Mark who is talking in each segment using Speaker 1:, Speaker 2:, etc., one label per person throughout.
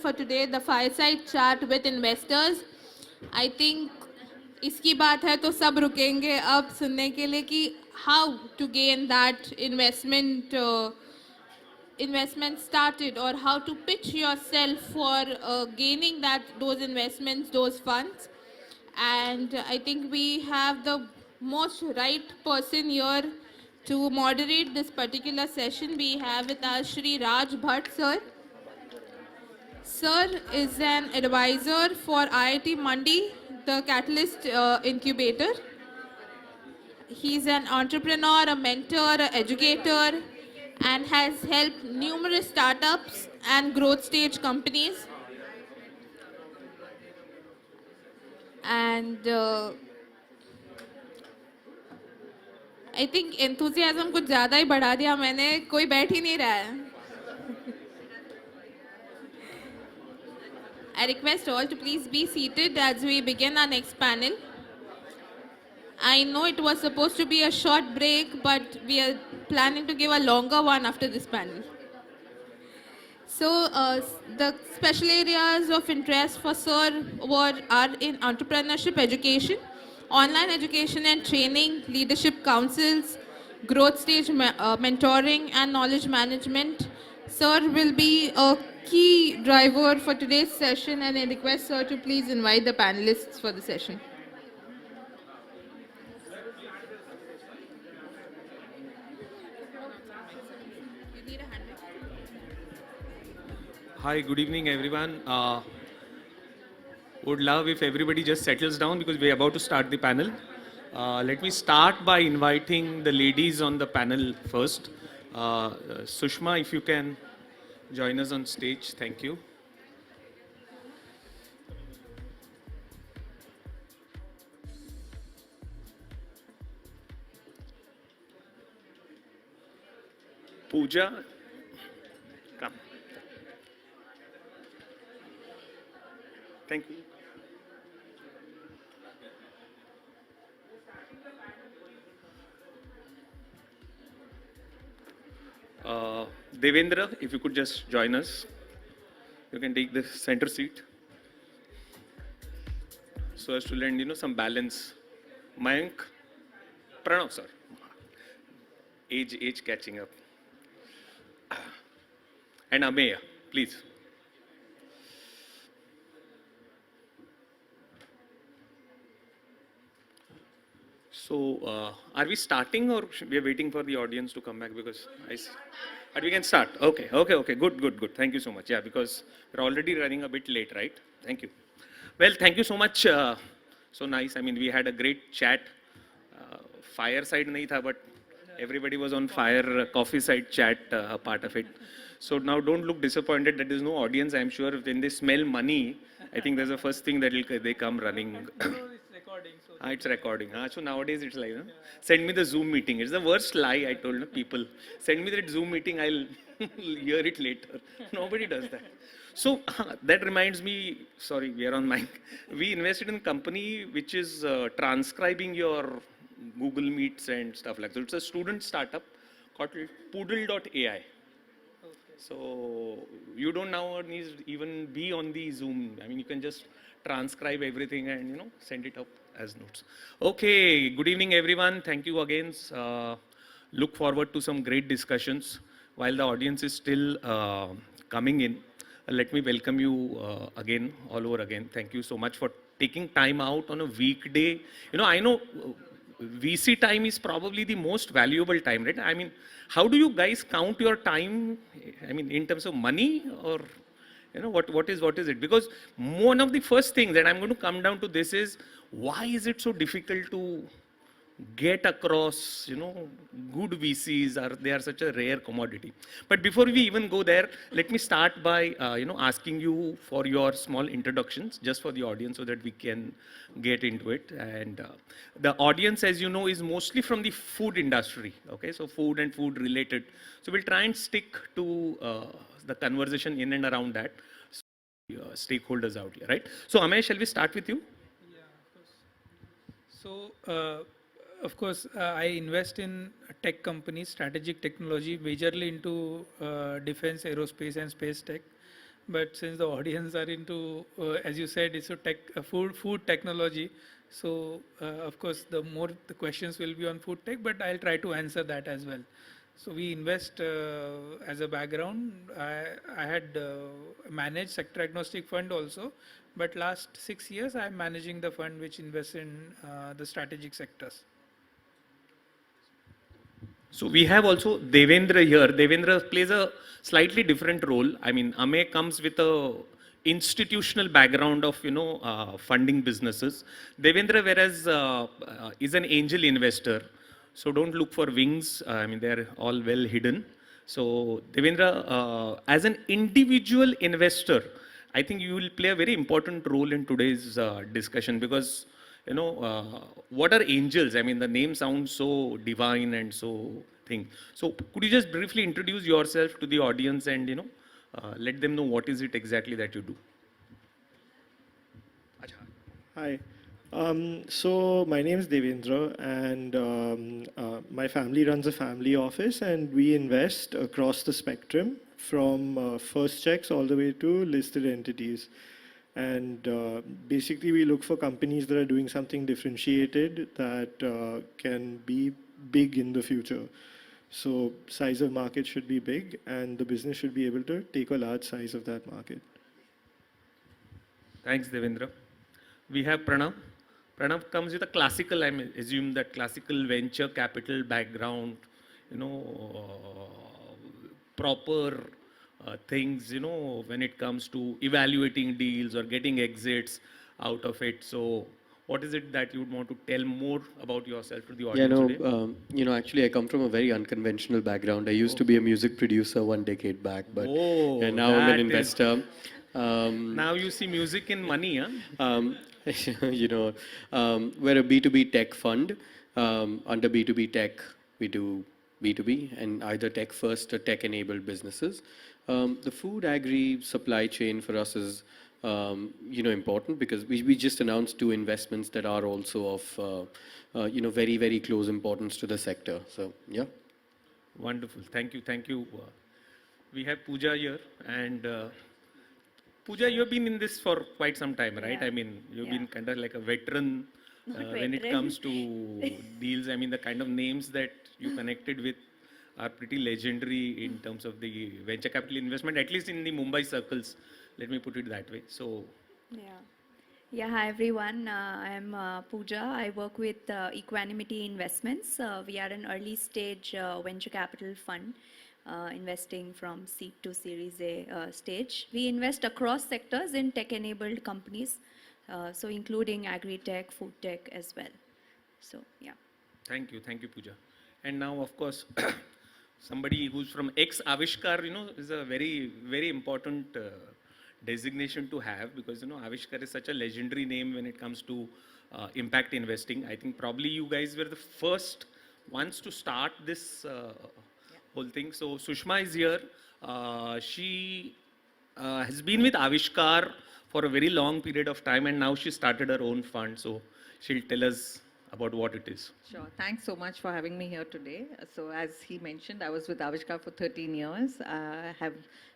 Speaker 1: for today, the fireside chat with investors. I think इसकी बात है तो सब रुकेंगे अब सुनने के लिए कि how to gain that investment started, or how to pitch yourself for gaining those investments, those funds. And I think we have the most right person here to moderate this particular session. We have with us Shri Raj Bhat sir. Sir is an advisor for IIT Mandi, the Catalyst Incubator. He's an entrepreneur, a mentor, an educator, and has helped numerous startups and growth stage companies. And I think enthusiasm कुछ ज़्यादा ही बढ़ा दिया मैंने, कोई बैठ ही नहीं रहा है. I request all to please be seated as we begin our next panel. I know it was supposed to be a short break, but we are planning to give a longer one after this panel. So the special areas of interest for Sir are in entrepreneurship education, online education and training, leadership councils, growth stage mentoring and knowledge management. Sir will be a key driver for today's session, and I request Sir to please invite the panelists for the session.
Speaker 2: Hi, good evening, everyone. Would love if everybody just settles down because we're about to start the panel. Let me start by inviting the ladies on the panel first. Sushma, if you can join us on stage, thank you. Pooja, come. Thank you. Devendra, if you could just join us. You can take the center seat. So as to lend, some balance. Mayank, Pranav, sir. Age catching up. And Amey, please. So, are we starting or we are waiting for the audience to come back? Because but we can start. Okay. Good. Thank you so much. Yeah, because we're already running a bit late, right? Thank you. Well, thank you so much. So nice. I mean, we had a great chat. Fireside nahi tha, but everybody was on fire. Coffee side chat, part of it. So now don't look disappointed that there's no audience. I'm sure when they smell money, I think that's the first thing that they come running. It's recording. So nowadays it's like, send me the Zoom meeting. It's the worst lie I told people. Send me that Zoom meeting, I'll hear it later. Nobody does that. So that reminds me, sorry, we are on mic. We invested in a company which is transcribing your Google Meets and stuff like that. So it's a student startup called Poodle.ai. So you don't now even be on the Zoom. I mean, you can just transcribe everything and, send it up as notes. Okay, good evening, everyone. Thank you again. Look forward to some great discussions. While the audience is still coming in, let me welcome you again, all over again. Thank you so much for taking time out on a weekday. I know VC time is probably the most valuable time, right? I mean, how do you guys count your time? I mean, in terms of money, or what is it? Because one of the first things that I'm going to come down to this is, why is it so difficult to get across, good VCs? They are such a rare commodity. But before we even go there, let me start by, asking you for your small introductions, just for the audience, so that we can get into it. And the audience, as you know, is mostly from the food industry. Okay, so food and food related. So we'll try and stick to the conversation in and around that. Stakeholders out here, right? So Amey, shall we start with you?
Speaker 3: Yeah, of course. So, of course, I invest in tech companies, strategic technology, majorly into defense, aerospace, and space tech. but since the audience are into, as you said, it's a food technology. So of course, the more the questions will be on food tech, but I'll try to answer that as well. So we invest as a background. I had managed sector agnostic fund also, but last 6 years I'm managing the fund which invests in the strategic sectors.
Speaker 2: So we have also Devendra here. Devendra plays a slightly different role. I mean, Amey comes with a institutional background of funding businesses. Devendra, whereas is an angel investor. So don't look for wings. I mean, they are all well hidden. So Devendra, as an individual investor, I think you will play a very important role in today's discussion because what are angels? I mean, the name sounds so divine and so thing. So could you just briefly introduce yourself to the audience and, let them know what is it exactly that you do?
Speaker 4: Hi. So my name is Devendra, and my family runs a family office, and we invest across the spectrum from first checks all the way to listed entities. And basically, we look for companies that are doing something differentiated that can be big in the future. So size of market should be big, and the business should be able to take a large size of that market.
Speaker 2: Thanks, Devendra. We have Pranav. Pranav comes with a classical, I assume that classical venture capital background, proper things, when it comes to evaluating deals or getting exits out of it. So what is it that you would want to tell more about yourself to the audience today?
Speaker 5: Actually, I come from a very unconventional background. I used to be a music producer 1 decade back, but and now I'm an investor.
Speaker 2: Now you see music in money, huh?
Speaker 5: We're a B2B tech fund. Under B2B tech, we do B2B and either tech first or tech enabled businesses. The food agri supply chain for us is important because we just announced 2 investments that are also of very, very close importance to the sector. So yeah.
Speaker 2: Wonderful. Thank you. We have Pooja here, and Pooja, you've been in this for quite some time, right?
Speaker 6: Yeah.
Speaker 2: I mean, you've been kind of like a veteran when it comes to deals. I mean, the kind of names that you connected with are pretty legendary in terms of the venture capital investment, at least in the Mumbai circles. Let me put it that way. So,
Speaker 6: Yeah, hi everyone. I'm Pooja. I work with Equanimity Investments. We are an early stage venture capital fund investing from seed to Series A stage. We invest across sectors in tech-enabled companies, so including agri-tech, food tech as well. So, yeah.
Speaker 2: thank you, Pooja. And now, of course, somebody who's from 𝐸𝐴𝐲𝐻, is a very, very important designation to have because, 𝐸𝐴𝐲𝐻 is such a legendary name when it comes to impact investing. I think probably you guys were the first ones to start this whole thing. So Sushma is here. She has been with 𝐸𝐴𝐲𝐻 for a very long period of time, and now she started her own fund. So she'll tell us about what it is.
Speaker 7: Sure. Thanks so much for having me here today. So as he mentioned, I was with 𝐸𝐴𝐲𝐻 for 13 years. I have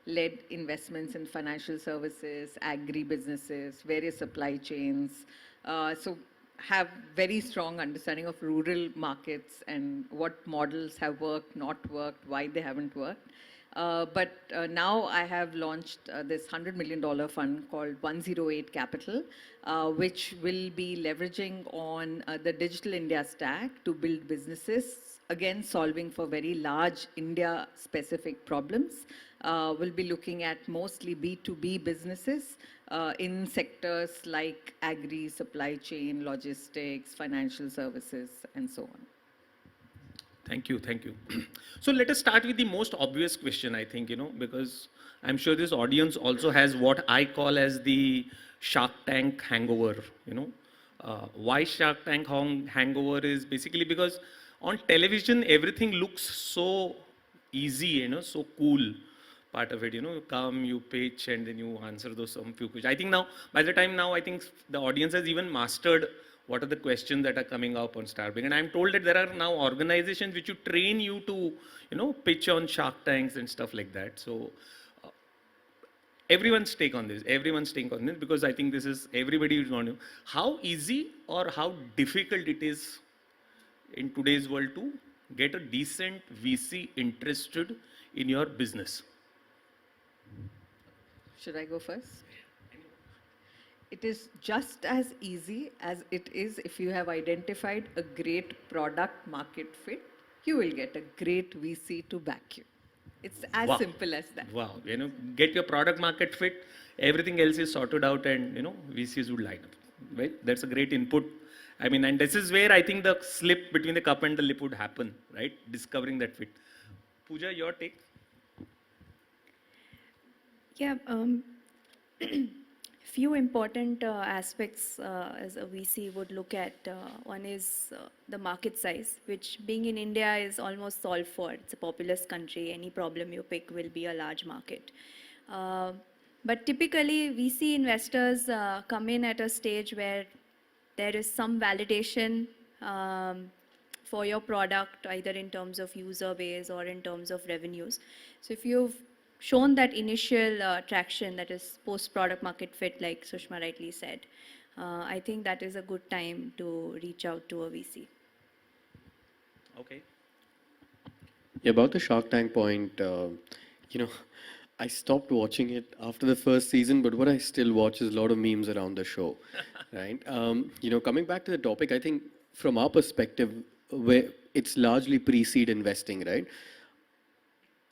Speaker 7: led investments in financial services, agri-businesses, various supply chains. So have very strong understanding of rural markets and what models have worked, not worked, why they haven't worked. But now I have launched this $100 million fund called 108 Capital, which will be leveraging on the Digital India stack to build businesses, again solving for very large India-specific problems. We'll be looking at mostly B2B businesses in sectors like agri, supply chain, logistics, financial services, and so on.
Speaker 2: Thank you. So let us start with the most obvious question, I think, because I'm sure this audience also has what I call as the Shark Tank hangover, Why Shark Tank hangover is basically because on television, everything looks so easy, so cool. Part of it, you come, you pitch, and then you answer those some few questions. I think now, by the time now, I think the audience has even mastered what are the questions that are coming up on Starbing. And I'm told that there are now organizations which you train you to, pitch on Shark Tanks and stuff like that. So everyone's take on this, because I think this is everybody is going to, how easy or how difficult it is in today's world to get a decent VC interested in your business?
Speaker 7: Should I go first? It is just as easy as it is if you have identified a great product market fit, you will get a great VC to back you. It's as
Speaker 2: Wow.
Speaker 7: simple as that.
Speaker 2: Wow, get your product market fit, everything else is sorted out, and VCs would line up. Right? That's a great input. I mean, and this is where I think the slip between the cup and the lip would happen, right? Discovering that fit. Pooja, your take?
Speaker 6: Yeah, few important aspects as a VC would look at. One is the market size, which being in India is almost solved for. It's a populous country. Any problem you pick will be a large market. But typically, VC investors come in at a stage where there is some validation for your product, either in terms of user base or in terms of revenues. So if you've shown that initial traction, that is post-product market fit, like Sushma rightly said, I think that is a good time to reach out to a VC.
Speaker 2: Okay.
Speaker 5: Yeah, about the Shark Tank point, I stopped watching it after the first season, but what I still watch is a lot of memes around the show, right? Coming back to the topic, I think from our perspective, where it's largely pre-seed investing, right?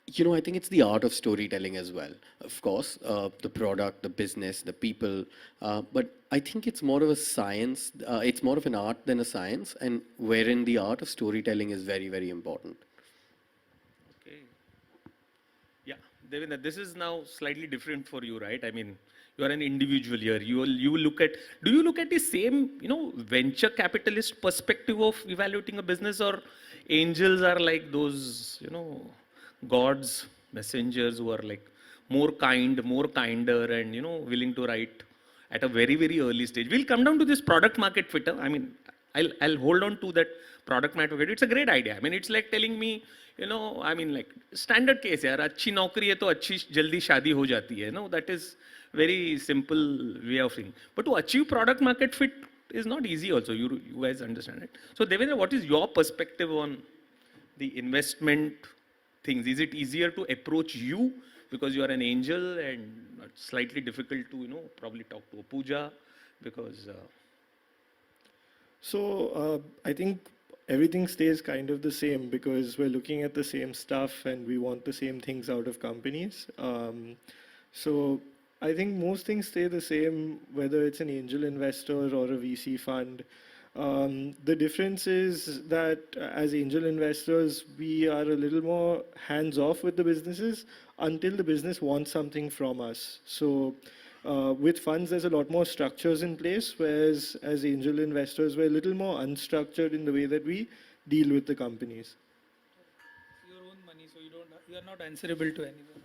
Speaker 5: I think it's the art of storytelling as well. Of course, the product, the business, the people, but I think it's more of a science. It's more of an art than a science, and wherein the art of storytelling is very, very important.
Speaker 2: Okay. Yeah, Devendra, this is now slightly different for you, right? I mean, you are an individual here. Do you look at the same, venture capitalist perspective of evaluating a business, or angels are like those, God's messengers who are like more kinder, and willing to write at a very, very early stage? We'll come down to this product market fit. I mean, I'll hold on to that product market fit. It's a great idea. I mean, it's like telling me, like standard case, yaar, अच्छी नौकरी है तो अच्छी जल्दी शादी हो जाती है. That is very simple way of thinking. But to achieve product market fit is not easy also. You guys understand it. So Devendra, what is your perspective on the investment things? Is it easier to approach you because you are an angel, and slightly difficult to, probably talk to a Pooja because...
Speaker 4: I think everything stays kind of the same because we're looking at the same stuff and we want the same things out of companies. So I think most things stay the same, whether it's an angel investor or a VC fund. The difference is that as angel investors, we are a little more hands-off with the businesses until the business wants something from us. So with funds, there's a lot more structures in place, whereas as angel investors, we're a little more unstructured in the way that we deal with the companies.
Speaker 3: Your own money, so you are not answerable to anyone.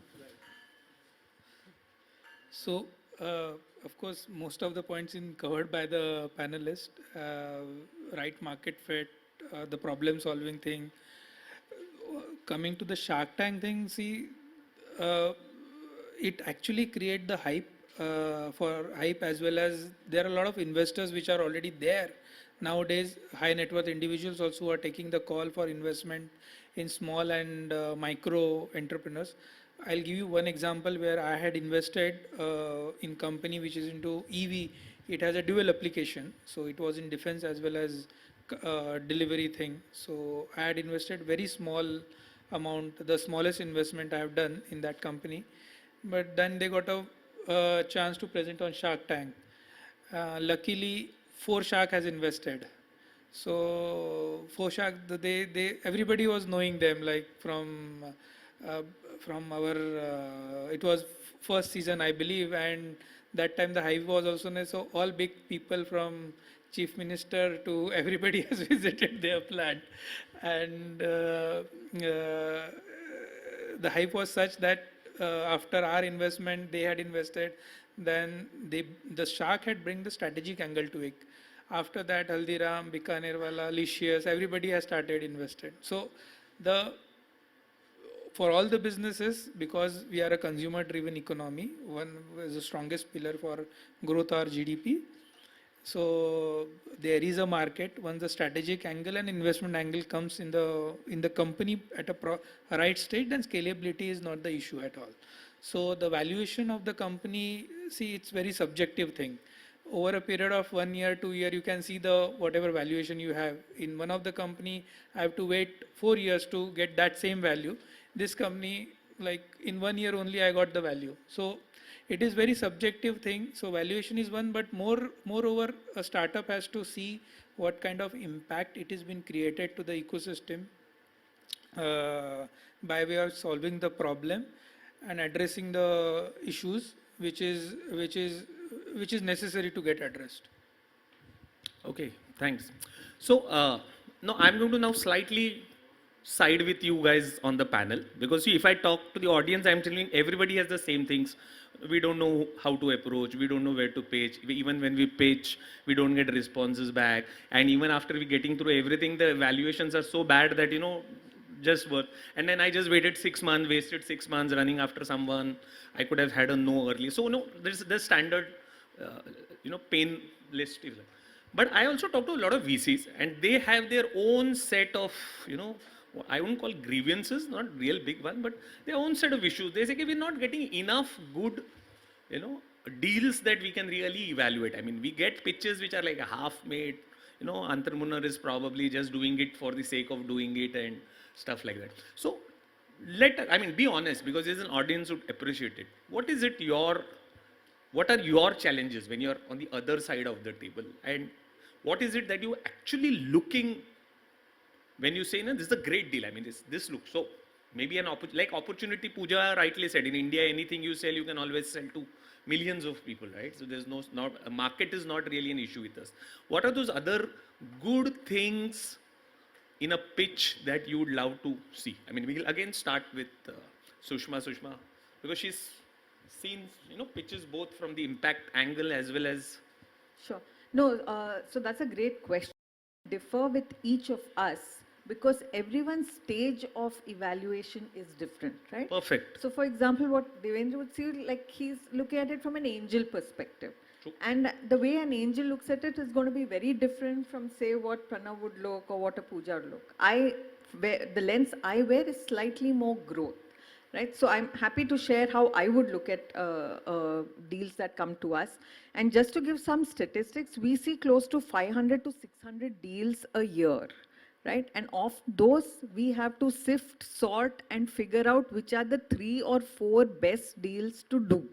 Speaker 3: So, of course, most of the points covered by the panelist, right market fit, the problem solving thing. Coming to the Shark Tank thing, see, it actually create the hype as well as there are a lot of investors which are already there. Nowadays, high net worth individuals also are taking the call for investment in small and micro entrepreneurs. I'll give you one example where I had invested in company which is into EV. It has a dual application. So it was in defense as well as delivery thing. So I had invested very small amount, the smallest investment I have done in that company. But then they got a chance to present on Shark Tank. Luckily, 4Shark has invested. So 4Shark, everybody was knowing them, like from our, it was first season, I believe, and that time the hype was also nice. So all big people from chief minister to everybody has visited their plant, and the hype was such that after our investment, they had invested. Then the Shark had bring the strategic angle to it. After that, Haldiram, Bikaner wala, Licious, everybody has started invested. So for all the businesses, because we are a consumer-driven economy, one is the strongest pillar for growth or GDP. So there is a market. Once the strategic angle and investment angle comes in the company at a right stage, then scalability is not the issue at all. So the valuation of the company, see, it's very subjective thing. Over a period of 1 year, 2 year, you can see the whatever valuation you have. In one of the company, I have to wait 4 years to get that same value. This company, like in 1 year only, I got the value. So it is very subjective thing. So valuation is one, but moreover, a startup has to see what kind of impact it has been created to the ecosystem by way of solving the problem and addressing the issues which is necessary to get addressed.
Speaker 2: Okay, thanks. So, no, I'm going to now slightly side with you guys on the panel, because see, if I talk to the audience, I'm telling everybody has the same things. We don't know how to approach, we don't know where to pitch. Even when we pitch, we don't get responses back. And even after we getting through everything, the evaluations are so bad that, just work. And then I just waited 6 months, wasted 6 months running after someone. I could have had a no early. So, no, there's the standard, pain list. But I also talk to a lot of VCs, and they have their own set of, I wouldn't call grievances, not real big one, but their own set of issues. They say, okay, we're not getting enough good, deals that we can really evaluate. I mean, we get pitches which are like half-made, entrepreneur is probably just doing it for the sake of doing it and stuff like that. So, be honest, because there's an audience who would appreciate it. What are your challenges when you're on the other side of the table? And what is it that you're actually looking when you say, no, this is a great deal. I mean, this looks so, maybe like opportunity, Pooja rightly said, in India, anything you sell, you can always sell to millions of people, right? So there's a market is not really an issue with us. What are those other good things in a pitch that you would love to see? I mean, we'll again start with Sushma, because she's seen, pitches both from the impact angle as well as.
Speaker 7: Sure. No, so that's a great question. Differ with each of us, because everyone's stage of evaluation is different, right?
Speaker 2: Perfect.
Speaker 7: So for example, what Devendra would see, like he's looking at it from an angel perspective.
Speaker 2: True.
Speaker 7: And the way an angel looks at it is going to be very different from, say, what Pranav would look or what a Pooja would look. The lens I wear is slightly more growth, right? So I'm happy to share how I would look at deals that come to us. And just to give some statistics, we see close to 500 to 600 deals a year, right? And of those, we have to sift, sort, and figure out which are the 3 or 4 best deals to do.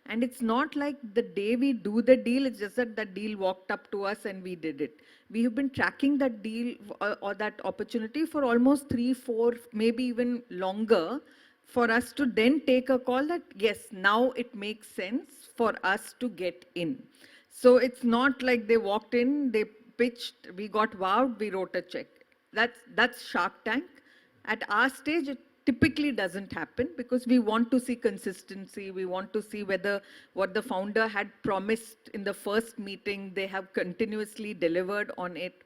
Speaker 7: And it's not like the day we do the deal, it's just that that deal walked up to us and we did it. We have been tracking that deal or that opportunity for almost 3, 4, maybe even longer, for us to then take a call that, yes, now it makes sense for us to get in. So it's not like they walked in, they pitched, we got wowed, we wrote a check. That's Shark Tank. At our stage, it typically doesn't happen, because we want to see consistency. We want to see whether what the founder had promised in the first meeting, they have continuously delivered on it.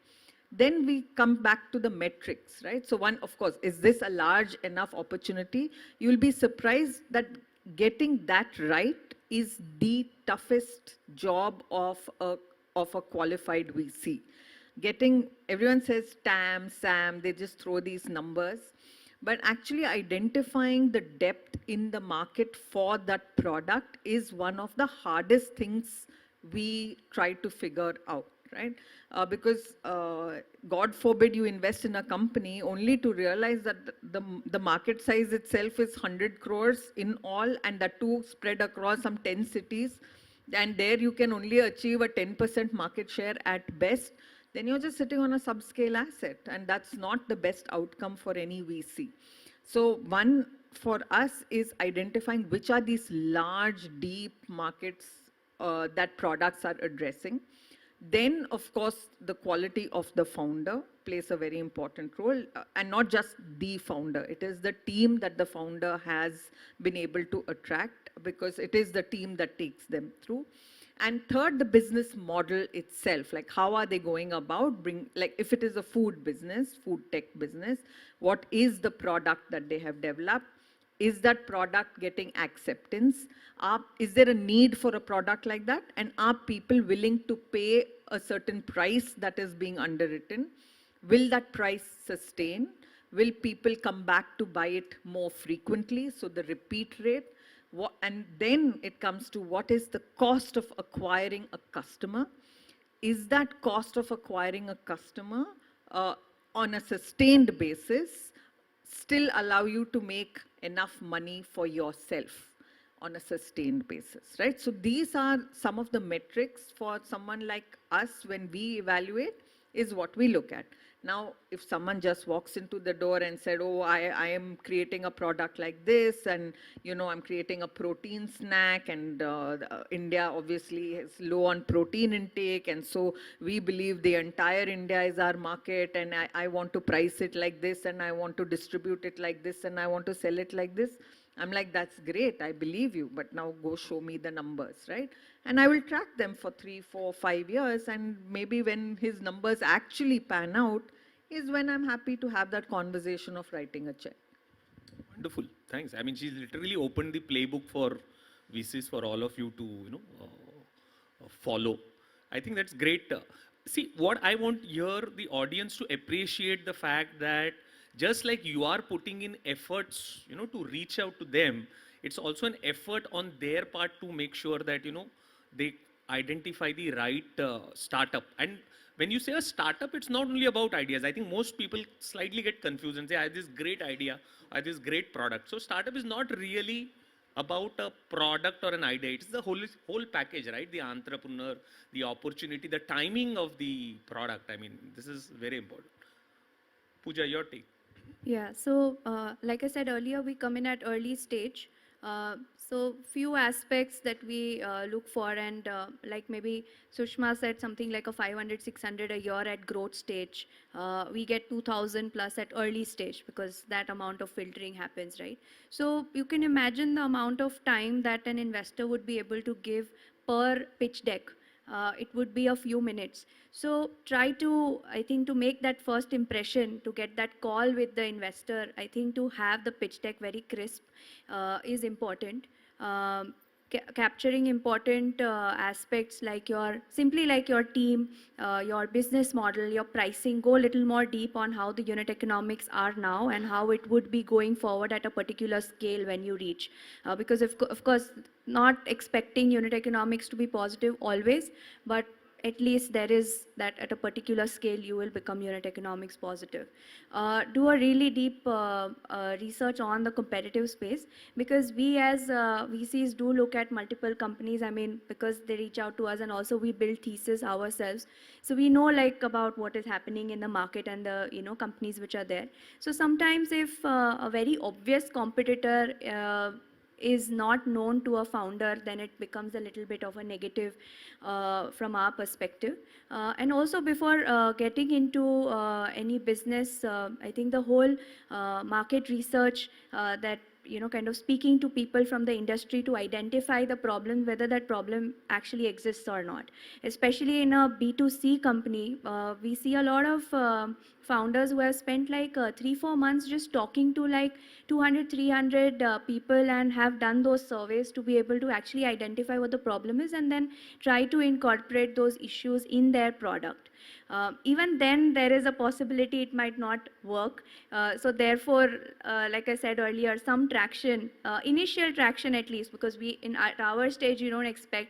Speaker 7: Then we come back to the metrics, right? So one, of course, is this a large enough opportunity? You'll be surprised that getting that right is the toughest job of a qualified VC. Everyone says TAM, SAM, they just throw these numbers. But actually identifying the depth in the market for that product is one of the hardest things we try to figure out, right? Because God forbid you invest in a company only to realize that the market size itself is 100 crores in all, and that too spread across some 10 cities. And there you can only achieve a 10% market share at best. Then you're just sitting on a subscale asset, and that's not the best outcome for any VC. So one for us is identifying which are these large, deep markets that products are addressing. Then, of course, the quality of the founder plays a very important role, and not just the founder. It is the team that the founder has been able to attract, because it is the team that takes them through. And third, the business model itself, like how are they going about like if it is a food business, food tech business, what is the product that they have developed? Is that product getting acceptance? Is there a need for a product like that? And are people willing to pay a certain price that is being underwritten? Will that price sustain? Will people come back to buy it more frequently? So the repeat rate. And then it comes to what is the cost of acquiring a customer? Is that cost of acquiring a customer on a sustained basis still allow you to make enough money for yourself on a sustained basis, right? So these are some of the metrics for someone like us when we evaluate is what we look at. Now, if someone just walks into the door and said, oh, I am creating a product like this, and, you know, I'm creating a protein snack, and India obviously is low on protein intake, and so we believe the entire India is our market, and I want to price it like this, and I want to distribute it like this, and I want to sell it like this. I'm like, that's great, I believe you, but now go show me the numbers, right? And I will track them for 3, 4, 5 years, and maybe when his numbers actually pan out is when I'm happy to have that conversation of writing a check.
Speaker 2: Wonderful, thanks. I mean, she's literally opened the playbook for VCs for all of you to, follow. I think that's great. See, what I want here, the audience to appreciate the fact that just like you are putting in efforts, to reach out to them, it's also an effort on their part to make sure that, they identify the right startup. And when you say a startup, it's not only about ideas. I think most people slightly get confused and say, I have this great idea, I have this great product. So startup is not really about a product or an idea. It's the whole package, right? The entrepreneur, the opportunity, the timing of the product. I mean, this is very important. Pooja, your take.
Speaker 6: Yeah, so like I said earlier, we come in at early stage. So few aspects that we look for, and like maybe Sushma said something like a 500, 600 a year at growth stage. We get 2,000 plus at early stage because that amount of filtering happens, right? So you can imagine the amount of time that an investor would be able to give per pitch deck. It would be a few minutes. So try to, I think, to make that first impression, to get that call with the investor, I think to have the pitch deck very crisp is important. Capturing important aspects like simply like your team, your business model, your pricing, go a little more deep on how the unit economics are now and how it would be going forward at a particular scale when you reach. Because of course, not expecting unit economics to be positive always, but at least there is that at a particular scale you will become unit economics positive. Do a really deep research on the competitive space, because we as VCs do look at multiple companies. I mean, because they reach out to us and also we build thesis ourselves. So we know like about what is happening in the market and the companies which are there. So sometimes if a very obvious competitor is not known to a founder, then it becomes a little bit of a negative from our perspective. And also before getting into any business, I think the whole market research that kind of speaking to people from the industry to identify the problem, whether that problem actually exists or not. Especially in a B2C company, we see a lot of founders who have spent like 3-4 months just talking to like 200-300 people and have done those surveys to be able to actually identify what the problem is and then try to incorporate those issues in their product. Even then, there is a possibility it might not work. So therefore, like I said earlier, some traction, initial traction at least, because at our stage, you don't expect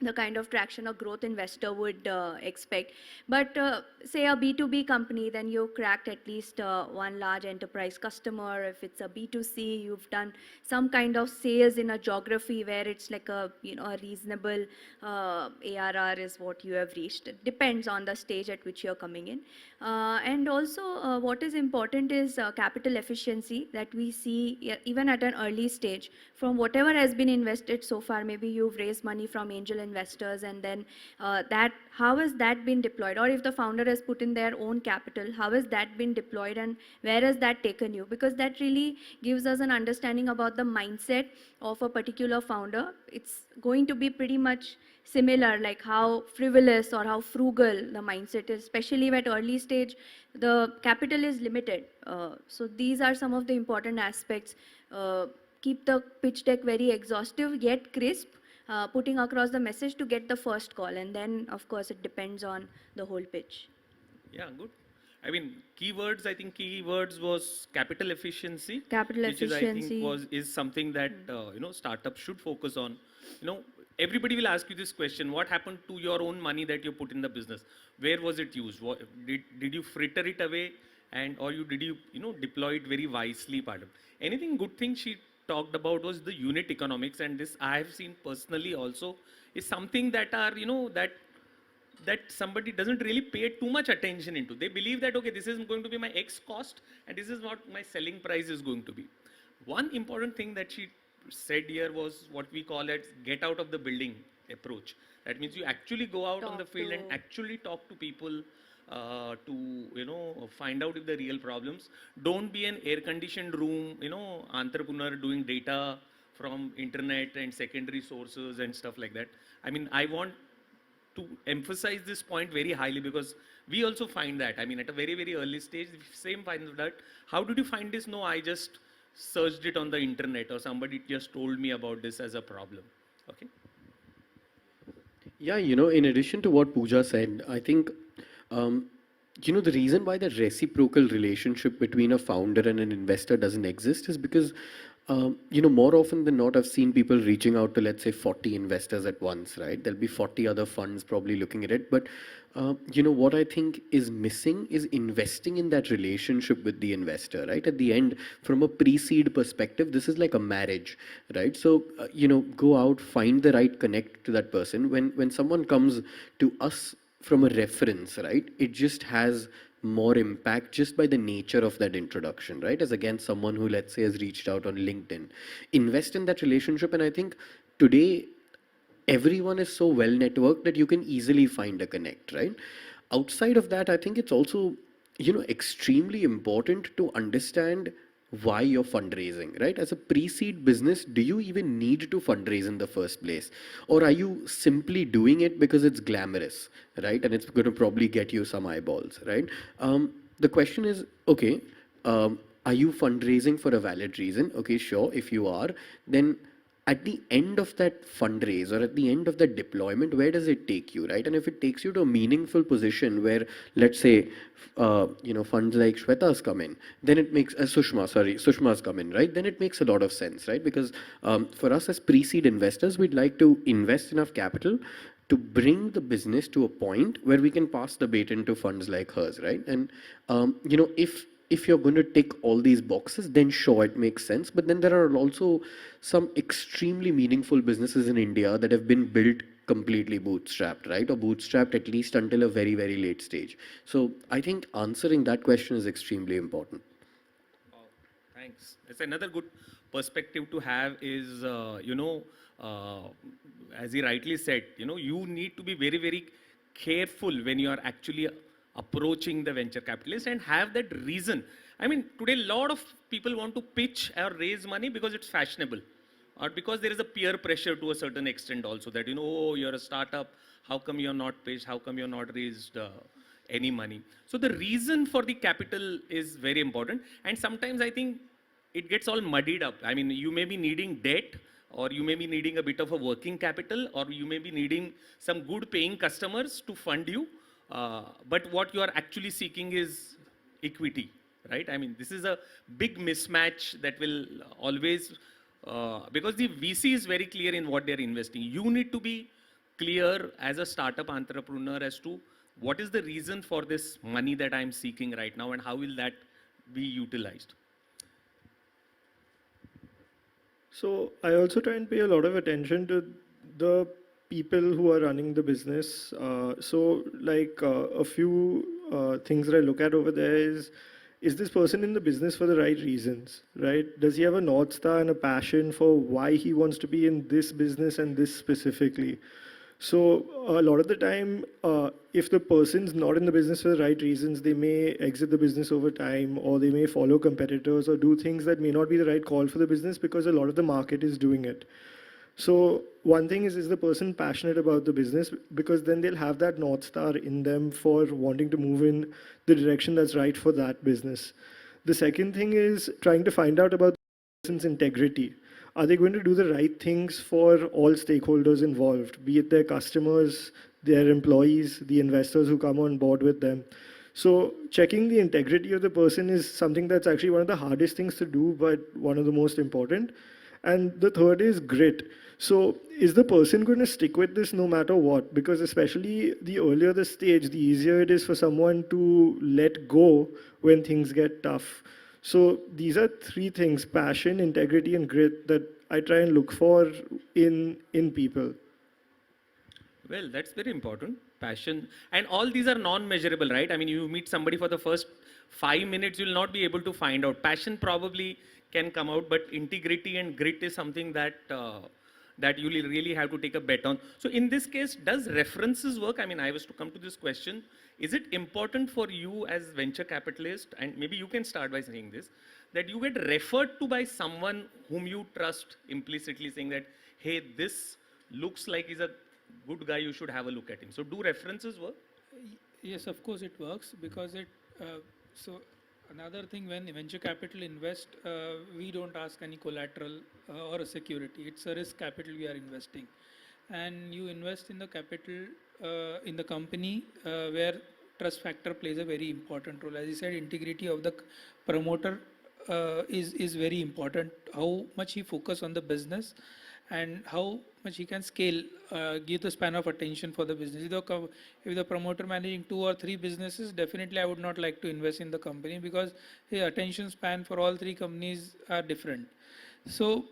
Speaker 6: the kind of traction a growth investor would expect. But say a B2B company, then you cracked at least one large enterprise customer. If it's a B2C, you've done some kind of sales in a geography where it's like a a reasonable ARR is what you have reached. It depends on the stage at which you're coming in. And also what is important is capital efficiency that we see even at an early stage from whatever has been invested so far. Maybe you've raised money from angel investors, and then how has that been deployed? Or if the founder has put in their own capital, how has that been deployed and where has that taken you? Because that really gives us an understanding about the mindset of a particular founder. It's going to be pretty much similar, like how frivolous or how frugal the mindset is, especially at early stage, the capital is limited. So these are some of the important aspects. Keep the pitch deck very exhaustive yet crisp, putting across the message to get the first call, and then of course it depends on the whole pitch.
Speaker 2: Yeah, good. I mean, keywords, I think keywords was capital efficiency.
Speaker 6: Capital
Speaker 2: which is, I think,
Speaker 6: efficiency.
Speaker 2: is something that, startups should focus on. Everybody will ask you this question: what happened to your own money that you put in the business? Where was it used? Did you fritter it away, or did you, deploy it very wisely? Anything good thing she talked about was the unit economics, and this I have seen personally also is something that are, that somebody doesn't really pay too much attention into. They believe that, okay, this is going to be my X cost and this is what my selling price is going to be. One important thing that she said here was what we call as get out of the building approach. That means you actually go out on the field and actually talk to people to, find out if the real problems. Don't be an air-conditioned room, entrepreneur doing data from internet and secondary sources and stuff like that. I mean, I want to emphasize this point very highly because we also find that, I mean, at a very, very early stage, same find that, how did you find this? No, I just searched it on the internet or somebody just told me about this as a problem. Okay.
Speaker 5: Yeah, in addition to what Pooja said, I think, the reason why the reciprocal relationship between a founder and an investor doesn't exist is because, more often than not, I've seen people reaching out to, let's say, 40 investors at once, right? There'll be 40 other funds probably looking at it. But, what I think is missing is investing in that relationship with the investor, right? At the end, from a pre-seed perspective, this is like a marriage, right? So, go out, find the right connect to that person. When someone comes to us from a reference, right, it just has more impact just by the nature of that introduction, right? As against someone who, let's say, has reached out on LinkedIn. Invest in that relationship, and I think today everyone is so well networked that you can easily find a connect, right? Outside of that, I think it's also, extremely important to understand why you're fundraising, right? As a pre-seed business, do you even need to fundraise in the first place? Or are you simply doing it because it's glamorous, right? And it's going to probably get you some eyeballs, right? The question is, okay, are you fundraising for a valid reason? Okay, sure. If you are, then at the end of that fundraise or at the end of that deployment, where does it take you, right? And if it takes you to a meaningful position where, let's say, funds like Shweta's come in, then it makes, Sushma's come in, right? Then it makes a lot of sense, right? Because for us as pre-seed investors, we'd like to invest enough capital to bring the business to a point where we can pass the baton to funds like hers, right? And, if you're going to tick all these boxes, then sure, it makes sense. But then there are also some extremely meaningful businesses in India that have been built completely bootstrapped, right? Or bootstrapped at least until a very, very late stage. So I think answering that question is extremely important.
Speaker 2: Oh, thanks. It's another good perspective to have is, as he rightly said, you need to be very, very careful when you are actually approaching the venture capitalist and have that reason. I mean, today a lot of people want to pitch or raise money because it's fashionable or because there is a peer pressure to a certain extent also that, oh, you're a startup, how come you're not pitched, how come you're not raised any money. So the reason for the capital is very important, and sometimes I think it gets all muddied up. I mean, you may be needing debt, or you may be needing a bit of a working capital, or you may be needing some good paying customers to fund you. But what you are actually seeking is equity, right? I mean, this is a big mismatch that will always, because the VC is very clear in what they're investing. You need to be clear as a startup entrepreneur as to what is the reason for this money that I'm seeking right now and how will that be utilized.
Speaker 4: So I also try and pay a lot of attention to the people who are running the business. A few things that I look at over there is this person in the business for the right reasons, right? Does he have a North Star and a passion for why he wants to be in this business and this specifically? So a lot of the time, if the person's not in the business for the right reasons, they may exit the business over time, or they may follow competitors or do things that may not be the right call for the business because a lot of the market is doing it. So one thing is the person passionate about the business? Because then they'll have that North Star in them for wanting to move in the direction that's right for that business. The second thing is trying to find out about the person's integrity. Are they going to do the right things for all stakeholders involved, be it their customers, their employees, the investors who come on board with them? So checking the integrity of the person is something that's actually one of the hardest things to do, but one of the most important. And the third is grit. So is the person going to stick with this no matter what? Because especially the earlier the stage, the easier it is for someone to let go when things get tough. So these are three things: passion, integrity, and grit, that I try and look for in people.
Speaker 2: Well, that's very important. Passion. And all these are non-measurable, right? I mean, you meet somebody for the first 5 minutes, you'll not be able to find out. Passion probably can come out, but integrity and grit is something that that you will really have to take a bet on. So in this case, does references work? I mean, I was to come to this question. Is it important for you as venture capitalist, and maybe you can start by saying this, that you get referred to by someone whom you trust, implicitly saying that, hey, this looks like he's a good guy, you should have a look at him. So do references work?
Speaker 3: Yes, of course it works, because so another thing, when venture capital invest, we don't ask any collateral or a security. It's a risk capital we are investing. And you invest in the capital in the company where trust factor plays a very important role. As you said, integrity of the promoter is very important. How much he focus on the business and how much he can scale, give the span of attention for the business. If the promoter managing 2 or 3 businesses, definitely I would not like to invest in the company, because the attention span for all 3 companies are different. So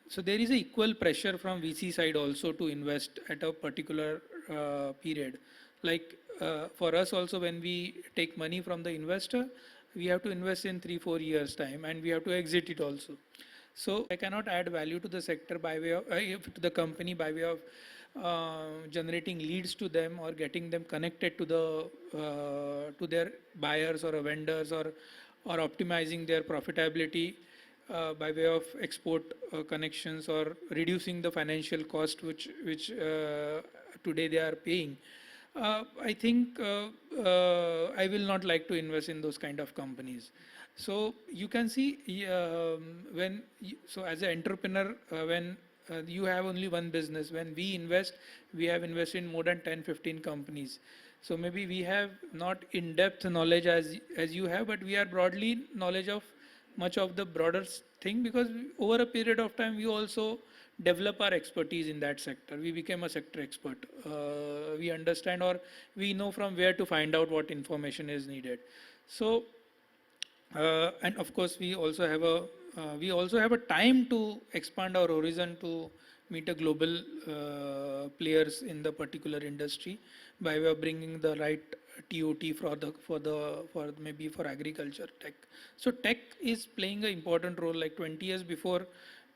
Speaker 3: so there is a equal pressure from VC side also to invest at a particular period. Like for us also, when we take money from the investor, we have to invest in 3-4 years time, and we have to exit it also. So I cannot add value to the sector by way of to the company by way of generating leads to them, or getting them connected to their buyers or vendors, or optimizing their profitability by way of export connections, or reducing the financial cost which today they are paying. I think I will not like to invest in those kind of companies. So you can see so as an entrepreneur, when you have only one business, when we invest, we have invested in more than 10-15 companies. So maybe we have not in-depth knowledge as you have, but we are broadly knowledge of much of the broader thing, because over a period of time we also develop our expertise in that sector. We became a sector expert. We understand, or we know from where to find out what information is needed. So and of course we also have a time to expand our horizon to meet a global players in the particular industry, by way of bringing the right TOT for maybe for agriculture, tech. So tech is playing an important role. Like 20 years before,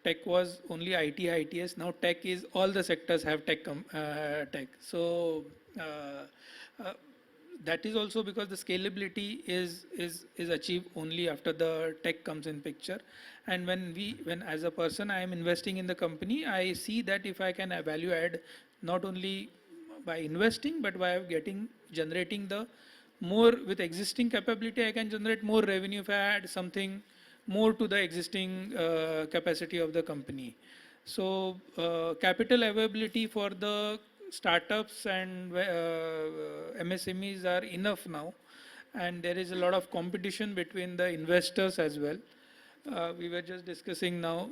Speaker 3: tech was only IT, ITS. Now tech is, all the sectors have tech. So that is also because the scalability is achieved only after the tech comes in picture. And when as a person I am investing in the company, I see that if I can value add not only by investing, but by generating the more with existing capability, I can generate more revenue if I add something more to the existing capacity of the company. So capital availability for the startups and MSMEs are enough now, and there is a lot of competition between the investors as well. We were just discussing now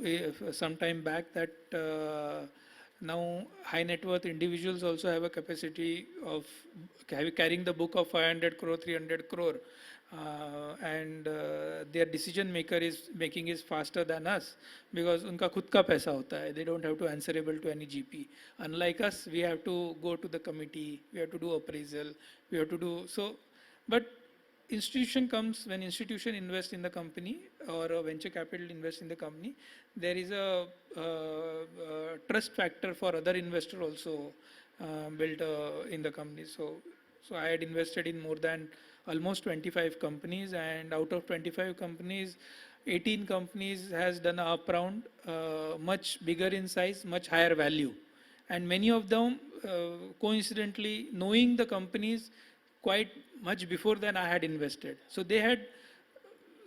Speaker 3: some time back that now high net worth individuals also have a capacity of carrying the book of 500 crore, 300 crore. And their decision making is faster than us, because उनका खुद का पैसा होता है. They don't have to answerable to any GP. Unlike us, we have to go to the committee, we have to do appraisal, we have to do so. But institution comes, when institution invests in the company or a venture capital invests in the company, there is a trust factor for other investor also built in the company. So I had invested in more than almost 25 companies, and out of 25 companies, 18 companies has done a up round, much bigger in size, much higher value. And many of them, coincidentally, knowing the companies quite much before than I had invested. So they had,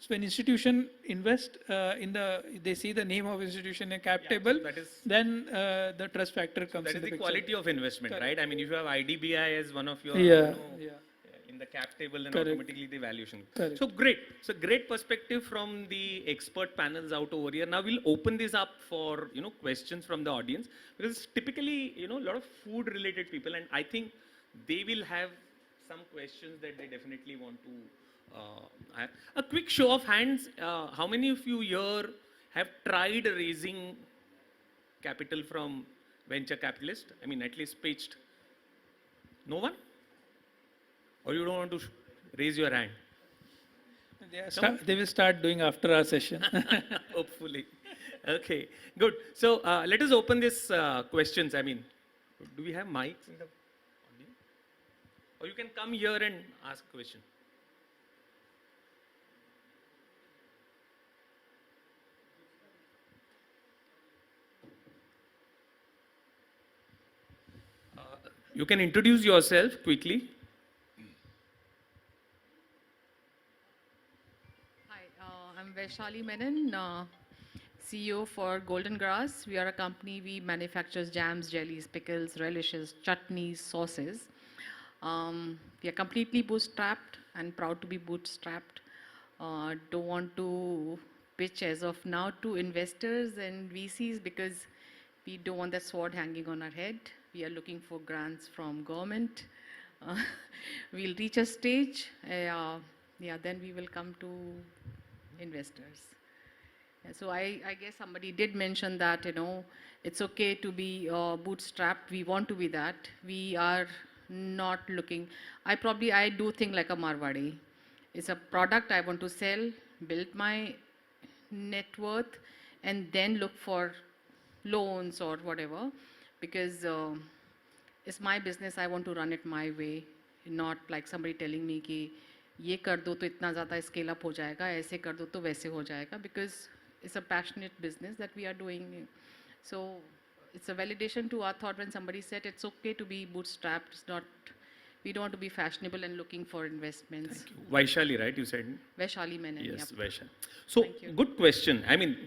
Speaker 3: when institution invest they see the name of institution in cap table,
Speaker 2: so that is-
Speaker 3: then the trust factor comes
Speaker 2: That
Speaker 3: in
Speaker 2: is the
Speaker 3: the picture.
Speaker 2: quality of investment, right? I mean, if you have IDBI as one of your,
Speaker 3: Yeah,
Speaker 2: you know, in the cap table, then
Speaker 3: Correct.
Speaker 2: automatically the valuation.
Speaker 3: Correct.
Speaker 2: So great. So great perspective from the expert panels out over here. Now we'll open this up for, you know, questions from the audience, because typically, you know, a lot of food related people, and I think they will have some questions that they definitely want to have. A quick show of hands. How many of you here have tried raising capital from venture capitalist? I mean, at least pitched. No one? Or you don't want to raise your hand?
Speaker 3: They will start doing after our session.
Speaker 2: Hopefully. Okay, good. So let us open this questions. I mean, do we have mics in the audience? Or you can come here and ask a question. You can introduce yourself quickly.
Speaker 8: Hi, I'm Vaishali Menon, CEO for Golden Grass. We are a company, we manufacture jams, jellies, pickles, relishes, chutneys, sauces. We are completely bootstrapped and proud to be bootstrapped. Don't want to pitch as of now to investors and VCs because we don't want that sword hanging on our head. We are looking for grants from government. We'll reach a stage, then we will come to investors. Yeah, so I guess somebody did mention that, you know, it's okay to be bootstrapped. We want to be that. We are not looking. I do think like a Marwadi. It's a product I want to sell, build my net worth, and then look for loans or whatever, because it's my business. I want to run it my way, not like somebody telling me कि ये कर दो तो इतना ज़्यादा scale up हो जाएगा, ऐसे कर दो तो वैसे हो जाएगा, because it's a passionate business that we are doing. So it's a validation to our thought when somebody said it's okay to be bootstrapped. It's not, we don't want to be fashionable and looking for investments.
Speaker 2: Thank you. Vaishali, right? You said?
Speaker 8: Vaishali Menon.
Speaker 2: Yes,
Speaker 8: Yep.
Speaker 2: Vaishali. So,
Speaker 8: Thank you.
Speaker 2: good question. I mean,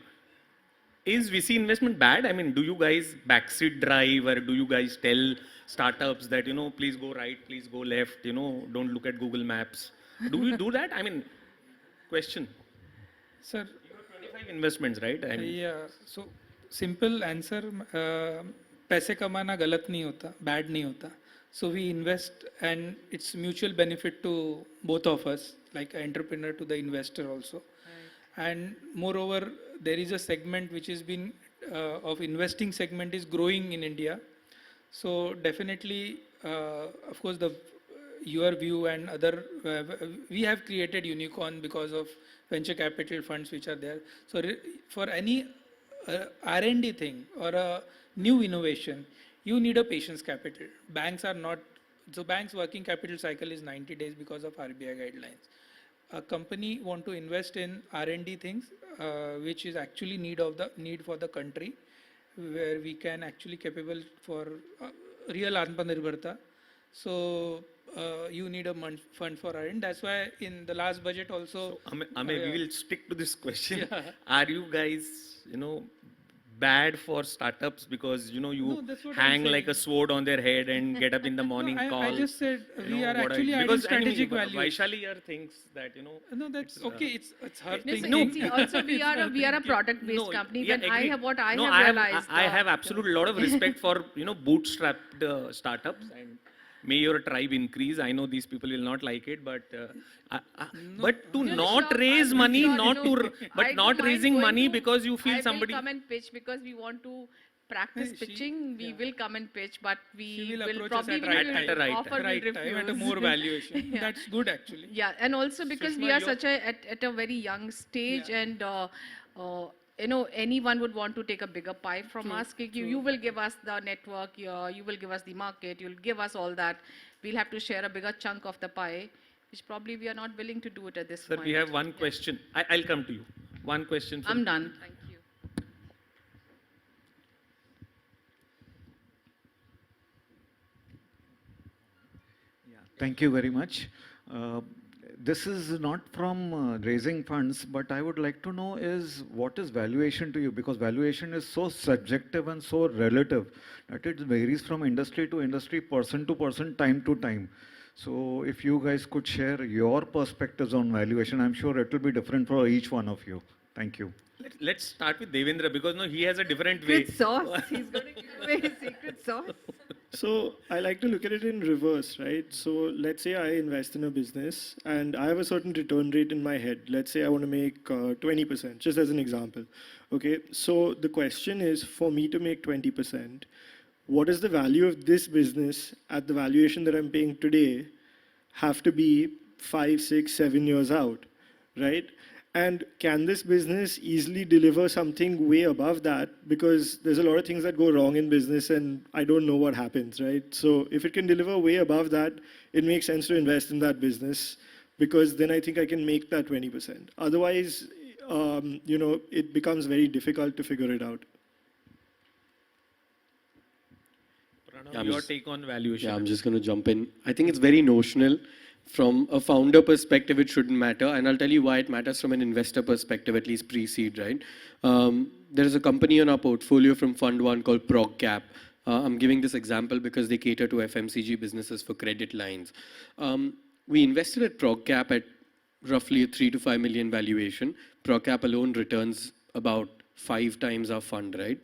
Speaker 2: is VC investment bad? I mean, do you guys backseat drive, or do you guys tell startups that, you know, please go right, please go left, you know, don't look at Google Maps? Do we do that? I mean, question.
Speaker 3: Sir,
Speaker 2: You have 25 investments, right? I mean,
Speaker 3: yeah, so simple answer, पैसे कमाना गलत नहीं होता, bad नहीं होता. So we invest and it's mutual benefit to both of us, like an entrepreneur to the investor also. And moreover, there is a segment which has been of investing segment is growing in India. So definitely, of course, your view and other, we have created unicorn because of venture capital funds which are there. So for any R&D thing or a new innovation, you need a patience capital. Banks are not, so banks working capital cycle is 90 days because of RBI guidelines. A company want to invest in R&D things, which is actually need for the country, where we can actually capable for real Atmanirbharta. So you need a fund for R&D. That's why in the last budget also.
Speaker 2: Amey, we will stick to this question.
Speaker 3: Yeah.
Speaker 2: Are you guys, you know, bad for startups because, you know, you
Speaker 3: No, that's what I'm
Speaker 2: hang like
Speaker 3: saying.
Speaker 2: a sword on their head and get up in the morning
Speaker 3: No,
Speaker 2: call?
Speaker 3: I just said
Speaker 2: you
Speaker 3: we
Speaker 2: know,
Speaker 3: are
Speaker 2: what
Speaker 3: actually adding
Speaker 2: because,
Speaker 3: strategic
Speaker 2: I mean,
Speaker 3: value.
Speaker 2: Vaishali here thinks that, you know.
Speaker 3: No, that's
Speaker 2: it's,
Speaker 3: okay. It's her
Speaker 8: No, so
Speaker 3: thinking.
Speaker 8: see, also we are a product-based
Speaker 2: No,
Speaker 8: company.
Speaker 2: yeah,
Speaker 8: When I
Speaker 2: agreed.
Speaker 8: have what I
Speaker 2: No,
Speaker 8: have realized.
Speaker 2: I have absolute lot of respect for, you know, bootstrapped startups, and may your tribe increase. I know these people will not like it, but but to
Speaker 8: No,
Speaker 2: not
Speaker 8: sure,
Speaker 2: raise
Speaker 8: I'm
Speaker 2: money,
Speaker 8: sure,
Speaker 2: not
Speaker 8: I
Speaker 2: to,
Speaker 8: don't
Speaker 2: but not
Speaker 8: mind
Speaker 2: raising
Speaker 8: going
Speaker 2: money
Speaker 8: to-
Speaker 2: because you feel
Speaker 8: I
Speaker 2: somebody.
Speaker 8: will come and pitch because we want to practice
Speaker 3: She-
Speaker 8: pitching, we
Speaker 3: yeah.
Speaker 8: will come and pitch, but
Speaker 3: She
Speaker 8: we
Speaker 3: will
Speaker 8: will
Speaker 3: approach us
Speaker 8: probably
Speaker 3: at
Speaker 8: we
Speaker 3: right
Speaker 8: will
Speaker 3: time,
Speaker 2: At the right
Speaker 8: offer,
Speaker 3: right
Speaker 8: will
Speaker 3: time, at a
Speaker 8: refuse.
Speaker 3: more valuation.
Speaker 8: Yeah.
Speaker 3: That's good actually.
Speaker 8: Yeah, and also because we
Speaker 2: Sushma,
Speaker 8: are
Speaker 2: you're-
Speaker 8: such at a very young stage,
Speaker 3: Yeah.
Speaker 8: and anyone would want to take a bigger pie from
Speaker 3: True,
Speaker 8: us. You will give us the network, you will give us the market, you'll give us all that. We'll have to share a bigger chunk of the pie, which probably we are not willing to do it at this
Speaker 2: Sir,
Speaker 8: point.
Speaker 2: we have one question. I'll come to you. One question.
Speaker 8: I'm done. Thank you.
Speaker 9: Thank you very much. This is not from raising funds, but I would like to know is what is valuation to you? Because valuation is so subjective and so relative that it varies from industry to industry, person to person, time to time. So if you guys could share your perspectives on valuation, I'm sure it will be different for each one of you. Thank you.
Speaker 2: Let's start with Devendra because no, he has a different way.
Speaker 7: Secret sauce. He's going to give away his secret sauce.
Speaker 4: So I like to look at it in reverse, right? So let's say I invest in a business and I have a certain return rate in my head. Let's say I want to make 20%, just as an example. Okay, so the question is for me to make 20%, what is the value of this business at the valuation that I'm paying today have to be 5, 6, 7 years out, right? And can this business easily deliver something way above that? Because there's a lot of things that go wrong in business and I don't know what happens, right? So if it can deliver way above that, it makes sense to invest in that business because then I think I can make that 20%. Otherwise, it becomes very difficult to figure it out.
Speaker 2: Pranav,
Speaker 5: Yeah, I'm
Speaker 2: your
Speaker 5: just-
Speaker 2: take on valuation.
Speaker 5: Yeah, I'm just going to jump in. I think it's very notional. From a founder perspective, it shouldn't matter. And I'll tell you why it matters from an investor perspective, at least pre-seed, right? There is a company on our portfolio from Fund 1 called ProgCap. I'm giving this example because they cater to FMCG businesses for credit lines. We invested at ProgCap at roughly a 3 to 5 million valuation. ProgCap alone returns about 5 times our fund, right?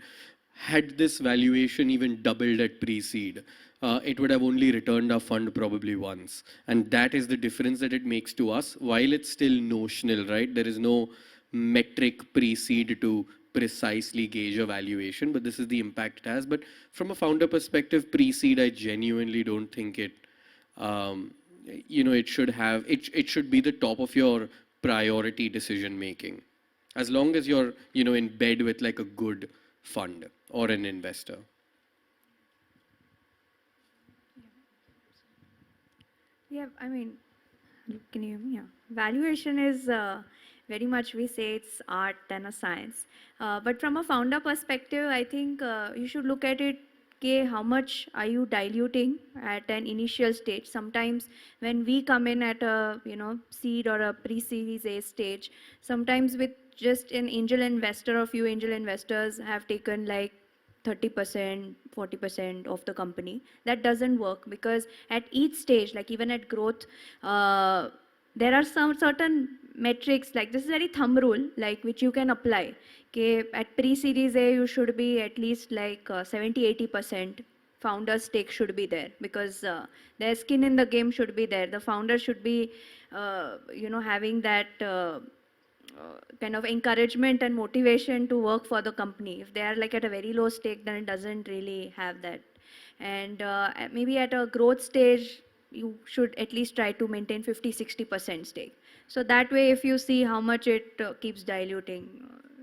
Speaker 5: Had this valuation even doubled at pre-seed, it would have only returned our fund probably once. And that is the difference that it makes to us. While it's still notional, right? There is no metric pre-seed to precisely gauge a valuation, but this is the impact it has. But from a founder perspective, pre-seed, I genuinely don't think it, it should be the top of your priority decision making. As long as you're, in bed with like a good fund or an investor.
Speaker 6: Yeah, I mean, can you hear me? Yeah. Valuation is very much, we say it's art than a science. But from a founder perspective, I think you should look at it, okay, how much are you diluting at an initial stage? Sometimes when we come in at a, seed or a pre-series A stage, sometimes with just an angel investor or a few angel investors have taken like 30%, 40% of the company. That doesn't work because at each stage, like even at growth, there are some certain metrics, like this is a very thumb rule, like which you can apply. Okay, at pre-series A, you should be at least like 70, 80% founder's stake should be there because their skin in the game should be there. The founder should be, having that kind of encouragement and motivation to work for the company. If they are like at a very low stake, then it doesn't really have that. And maybe at a growth stage, you should at least try to maintain 50, 60% stake. So that way, if you see how much it keeps diluting,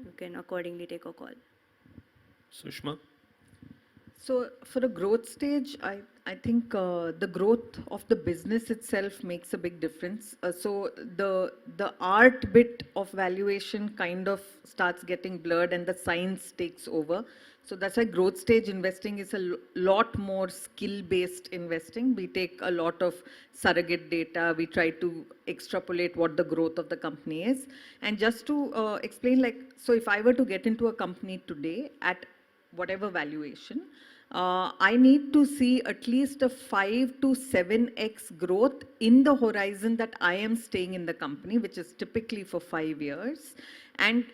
Speaker 6: you can accordingly take a call.
Speaker 2: Sushma?
Speaker 7: So for a growth stage, I think the growth of the business itself makes a big difference. So the art bit of valuation kind of starts getting blurred and the science takes over. So that's why growth stage investing is a lot more skill-based investing. We take a lot of surrogate data. We try to extrapolate what the growth of the company is. And just to explain, so if I were to get into a company today at whatever valuation, I need to see at least a 5 to 7x growth in the horizon that I am staying in the company, which is typically for 5 years. And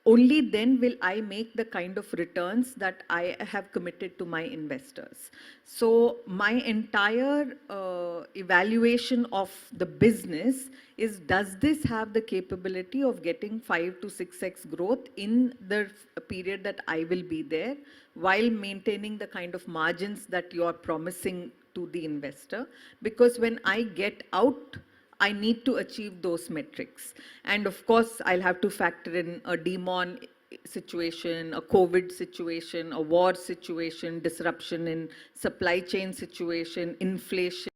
Speaker 7: only then will I make the kind of returns that I have committed to my investors. So my entire evaluation of the business is, does this have the capability of getting 5 to 6x growth in the period that I will be there, while maintaining the kind of margins that you are promising to the investor? Because when I get out, I need to achieve those metrics. And of course, I'll have to factor in a demon situation, a COVID situation, a war situation, disruption in supply chain situation, inflation.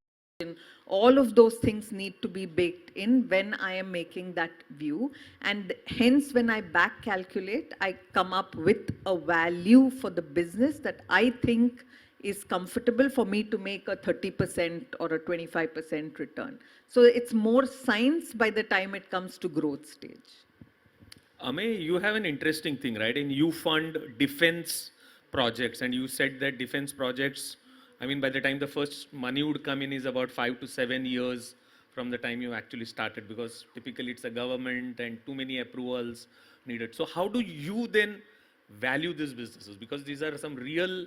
Speaker 7: All of those things need to be baked in when I am making that view. And hence, when I back calculate, I come up with a value for the business that I think is comfortable for me to make a 30% or a 25% return. So it's more science by the time it comes to growth stage.
Speaker 2: Amey, you have an interesting thing, right? And you fund defense projects, and you said that defense projects, I mean, by the time the first money would come in is about 5 to 7 years from the time you actually started, because typically it's a government and too many approvals needed. So how do you then value these businesses? Because these are some real,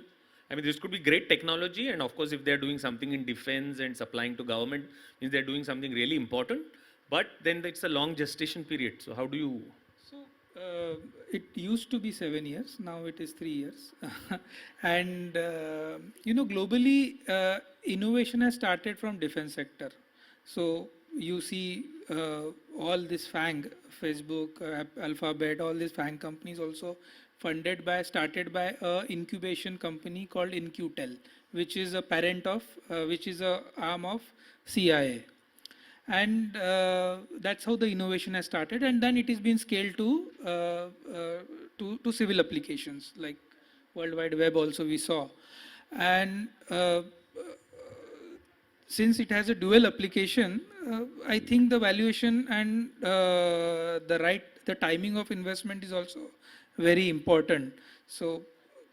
Speaker 2: I mean, this could be great technology, and of course, if they're doing something in defense and supplying to government, means they're doing something really important, but then it's a long gestation period. So how do you?
Speaker 3: So it used to be 7 years, now it is 3 years. And globally, innovation has started from defense sector. So you see all this FANG, Facebook, Alphabet, all these FANG companies also started by a incubation company called 𝐤𝐿, which is a parent of, which is a arm of CIA. And that's how the innovation has started, and then it has been scaled to civil applications like World Wide Web also we saw. And since it has a dual application, I think the valuation and the timing of investment is also very important. So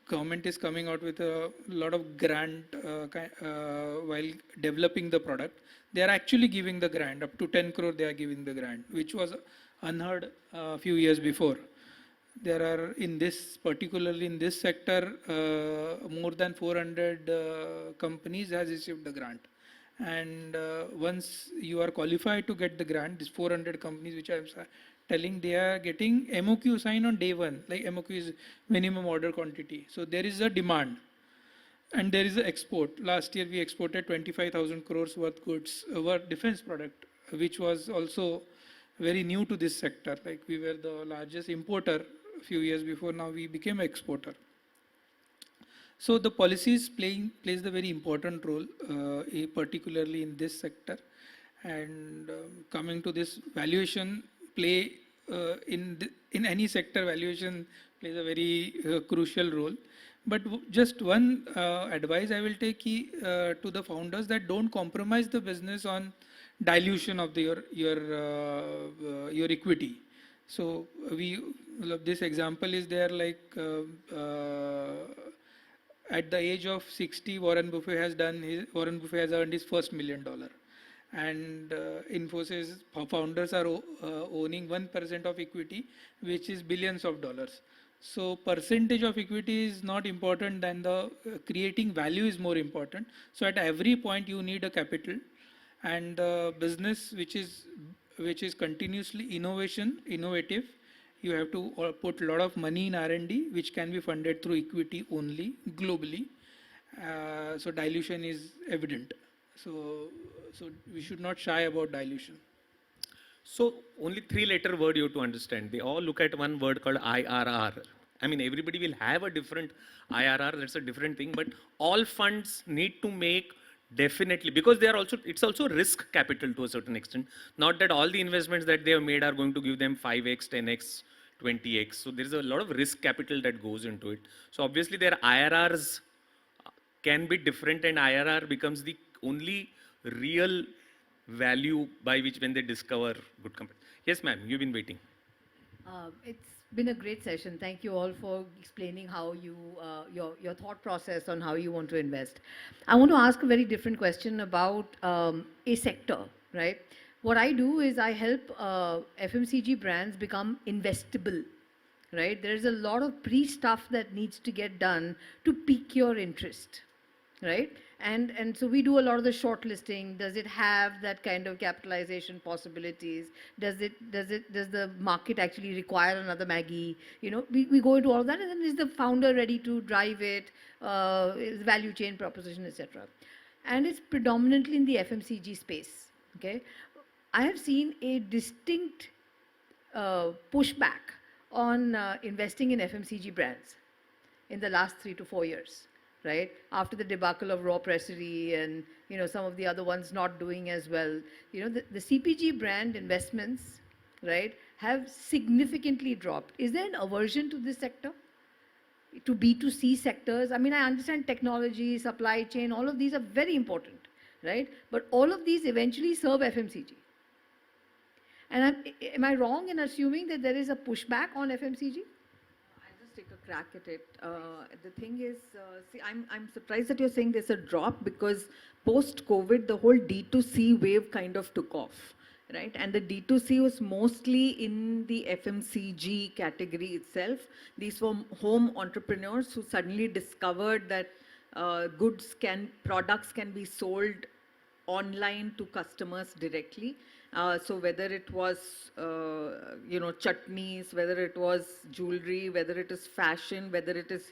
Speaker 3: government is coming out with a lot of grant while developing the product. They are actually giving the grant, up to 10 crore they are giving the grant, which was unheard a few years before. There are particularly in this sector, more than 400 companies has received the grant. And once you are qualified to get the grant, these 400 companies which I am telling, they are getting MOQ sign on day one. Like MOQ is minimum order quantity. So there is a demand. And there is an export. Last year we exported 25,000 crores worth goods, worth defense product, which was also very new to this sector. Like we were the largest importer a few years before, now we became an exporter. So the policies plays a very important role, particularly in this sector. And coming to this valuation play, in any sector, valuation plays a very crucial role. But just one advice I will take to the founders, that don't compromise the business on dilution of your equity. So this example is there, like at the age of 60, Warren Buffett has earned his first $1 million. And Infosys founders are owning 1% of equity, which is billions of dollars. So percentage of equity is not important, than the creating value is more important. So at every point you need a capital, and the business which is continuously innovative, you have to put a lot of money in R&D, which can be funded through equity only globally. So dilution is evident. So we should not shy about dilution.
Speaker 2: So only 3-letter word you have to understand. They all look at one word called IRR. I mean, everybody will have a different IRR. That's a different thing. But all funds need to make definitely, because they are also, it's also risk capital to a certain extent. Not that all the investments that they have made are going to give them 5x, 10x, 20x. So there is a lot of risk capital that goes into it. So obviously their IRRs can be different, and IRR becomes the only real value by which when they discover good company. Yes, ma'am, you've been waiting.
Speaker 10: It's been a great session. Thank you all for explaining how you, your thought process on how you want to invest. I want to ask a very different question about a sector, right? What I do is I help FMCG brands become investable. right? There's a lot of pre-stuff that needs to get done to pique your interest, right? And so we do a lot of the shortlisting. Does it have that kind of capitalization possibilities? Does the market actually require another Maggie? You know, we go into all of that, and then is the founder ready to drive it? Is value chain proposition, etc. And it's predominantly in the FMCG space. Okay, I have seen a distinct pushback on investing in FMCG brands in the last 3 to 4 years, right? After the debacle of raw pressery and, you know, some of the other ones not doing as well, you know, the CPG brand investments, right, have significantly dropped. Is there an aversion to this sector? To B2C sectors? I mean, I understand technology, supply chain, all of these are very important, right? But all of these eventually serve FMCG. And am I wrong in assuming that there is a pushback on FMCG?
Speaker 7: I'll just take a crack at it. The thing is, see, I'm surprised that you're saying there's a drop, because post-COVID, the whole D2C wave kind of took off, right? And the D2C was mostly in the FMCG category itself. These were home entrepreneurs who suddenly discovered that products can be sold online to customers directly. So whether it was, you know, chutneys, whether it was jewelry, whether it is fashion, whether it is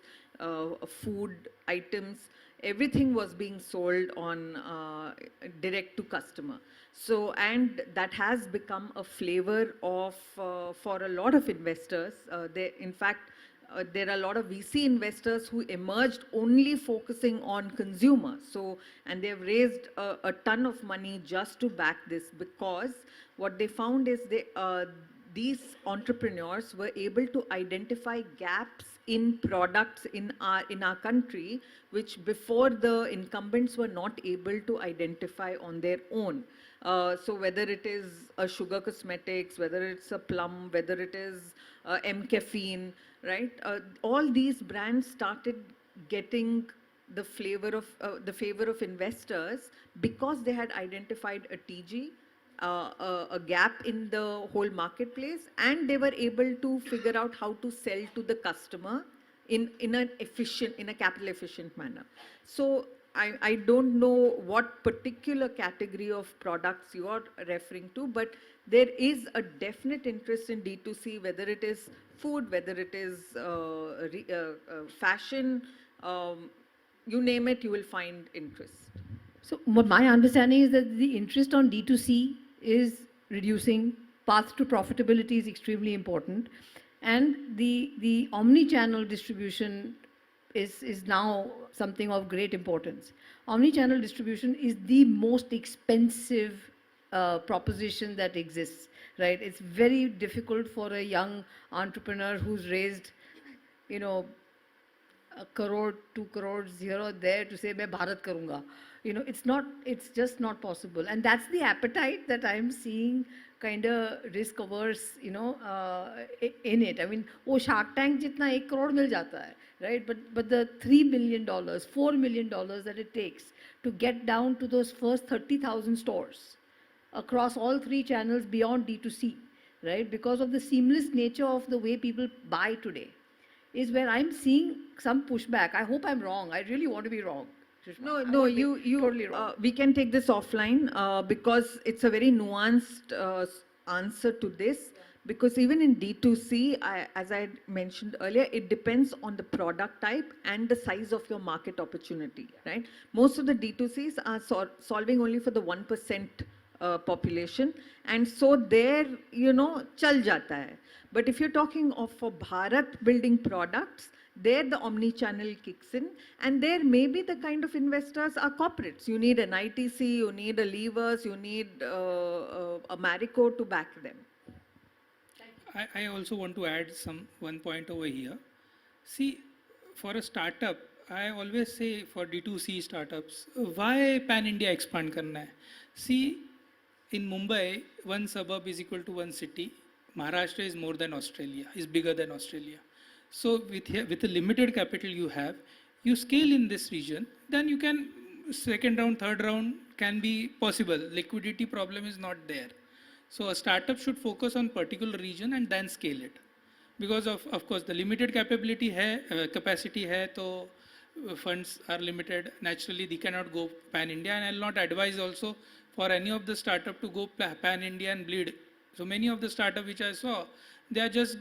Speaker 7: food items, everything was being sold on direct to customer. So, and that has become a flavor of, for a lot of investors. In fact, there are a lot of VC investors who emerged only focusing on consumers. So, and they've raised a ton of money just to back this, because what they found is these entrepreneurs were able to identify gaps in products in our country, which before the incumbents were not able to identify on their own. So whether it is a sugar cosmetics, whether it's a plum, whether it is 𝐸𝐴, right? All these brands started getting the favor of investors because they had identified a TG, a gap in the whole marketplace, and they were able to figure out how to sell to the customer in a capital efficient manner. So I don't know what particular category of products you are referring to, but there is a definite interest in D2C, whether it is food, whether it is fashion, you name it, you will find interest.
Speaker 10: So what my understanding is that the interest on D2C is reducing. Path to profitability is extremely important. And the omni-channel distribution is now something of great importance. Omni-channel distribution is the most expensive proposition that exists, right? It's very difficult for a young entrepreneur who's raised, you know, 1 crore, 2 crores here or there to say, "Main Bharat karunga." You know, it's just not possible. And that's the appetite that I'm seeing kind of risk averse, you know, in it. I mean, wo Shark Tank jitna 1 crore mil jata hai, right? But the $3 million, $4 million that it takes to get down to those first 30,000 stores across all 3 channels beyond D2C, right? Because of the seamless nature of the way people buy today, is where I'm seeing some pushback. I hope I'm wrong. I really want to be wrong.
Speaker 7: No, you
Speaker 10: totally wrong.
Speaker 7: we can take this offline because it's a very nuanced answer to this. Because even in D2C, as I mentioned earlier, it depends on the product type and the size of your market opportunity, right? Most of the D2Cs are solving only for the 1% population, and so there, you know, chal jata hai. But if you're talking of for Bharat building products, there the omni-channel kicks in, and there maybe the kind of investors are corporates. You need an ITC, you need a Levers, you need a Marico to back them.
Speaker 3: I also want to add one point over here. See, for a startup, I always say for D2C startups, why pan-India expand karna hai? See, in Mumbai, one suburb is equal to one city. Maharashtra is more than Australia, is bigger than Australia. So with the limited capital you have, you scale in this region, then you can, second round, third round can be possible. Liquidity problem is not there. So a startup should focus on particular region and then scale it. because of course the limited capability capacity hai, so funds are limited. Naturally, they cannot go pan India, and I'll not advise also for any of the startup to go pan India and bleed. So many of the startup which I saw, they are just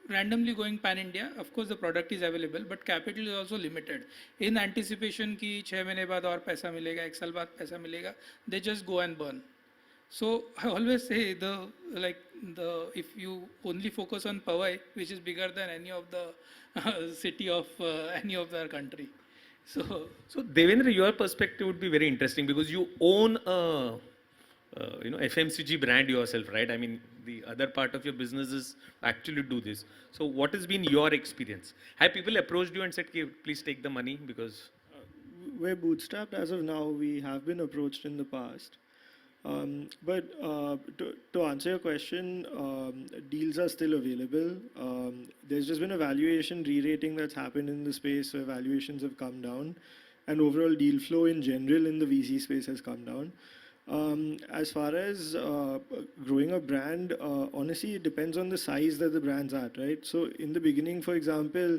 Speaker 3: randomly going pan India. Of course, the product is available, but capital is also limited. In anticipation कि 6 महीने बाद और पैसा मिलेगा, 1 साल बाद पैसा मिलेगा, they just go and burn. So I always say if you only focus on Powai, which is bigger than any of the city of any of the country.
Speaker 2: So Devendra, your perspective would be very interesting because you own a FMCG brand yourself, right? I mean, the other part of your business is actually do this. So what has been your experience? Have people approached you and said, "Okay, please take the money because
Speaker 4: we're bootstrapped as of now. We have been approached in the past. To answer your question, deals are still available. There's just been a valuation re-rating that's happened in the space, so valuations have come down, and overall deal flow in general in the VC space has come down. As far as growing a brand, honestly, it depends on the size that the brand's at, right? So in the beginning, for example,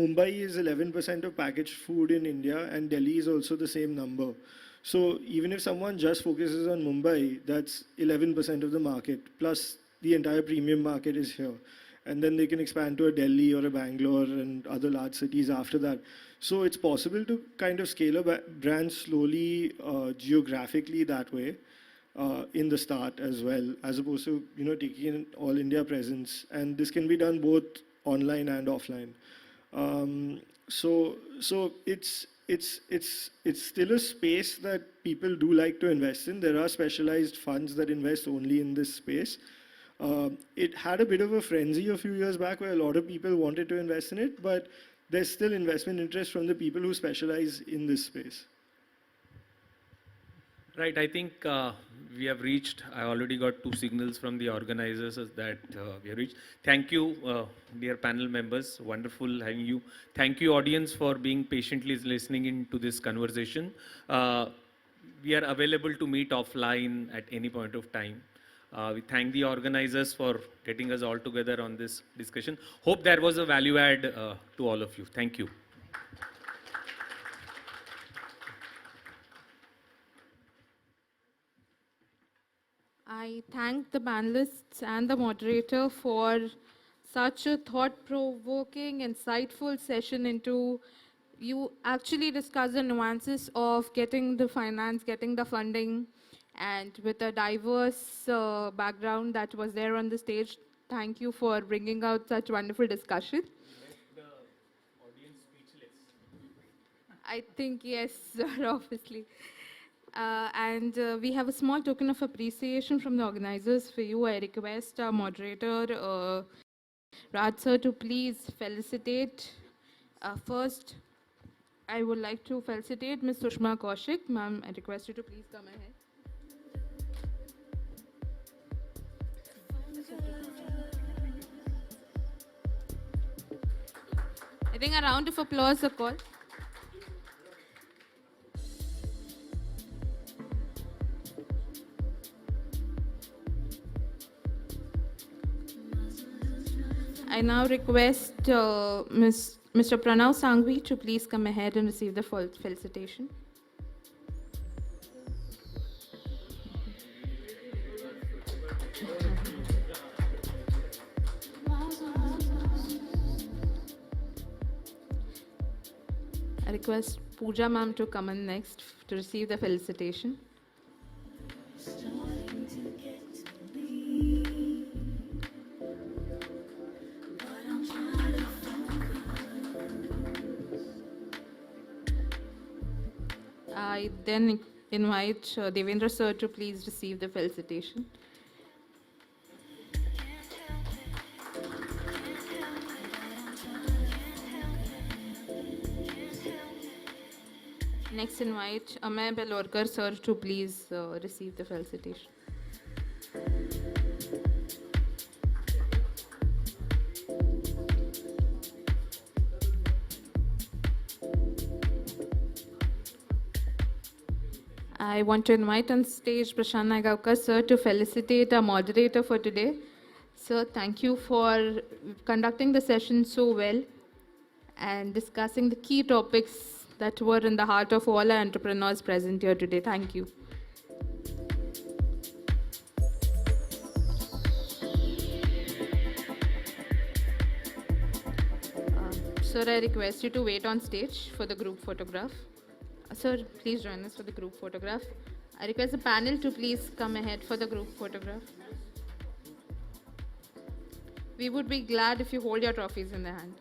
Speaker 4: Mumbai is 11% of packaged food in India, and Delhi is also the same number. So even if someone just focuses on Mumbai, that's 11% of the market, plus the entire premium market is here. And then they can expand to a Delhi or a Bangalore and other large cities after that. So it's possible to kind of scale a brand slowly, geographically that way, in the start as well, as opposed to taking an all India presence. And this can be done both online and offline. So it's still a space that people do like to invest in. There are specialized funds that invest only in this space. It had a bit of a frenzy a few years back where a lot of people wanted to invest in it, but there's still investment interest from the people who specialize in this space.
Speaker 2: Right, I think we have reached, I already got 2 signals from the organizers that we have reached. Thank you, dear panel members, wonderful having you. Thank you, audience, for being patiently listening into this conversation. We are available to meet offline at any point of time. We thank the organizers for getting us all together on this discussion. Hope there was a value add to all of you. Thank you.
Speaker 1: I thank the panelists and the moderator for such a thought-provoking, insightful session into you actually discuss the nuances of getting the finance, getting the funding, and with a diverse background that was there on the stage. Thank you for bringing out such wonderful discussion.
Speaker 2: The audience speechless.
Speaker 1: I think yes, sir, obviously. We have a small token of appreciation from the organizers for you. I request our moderator, Raj sir, to please felicitate. First, I would like to felicitate Ms. Sushma Kaushik. Ma'am, I request you to please come ahead. I think a round of applause is called. I now request Mr. Pranav Sanghvi to please come ahead and receive the felicitation. I request Pooja ma'am to come in next to receive the felicitation. I then invite Devendra sir to please receive the felicitation. Next invite Amey Belorkar sir to please receive the felicitation. I want to invite on stage Prashant Nagaonkar sir to felicitate our moderator for today. Sir, thank you for conducting the session so well and discussing the key topics that were in the heart of all our entrepreneurs present here today. Thank you. Sir, I request you to wait on stage for the group photograph. Sir, please join us for the group photograph. I request the panel to please come ahead for the group photograph. We would be glad if you hold your trophies in the hand.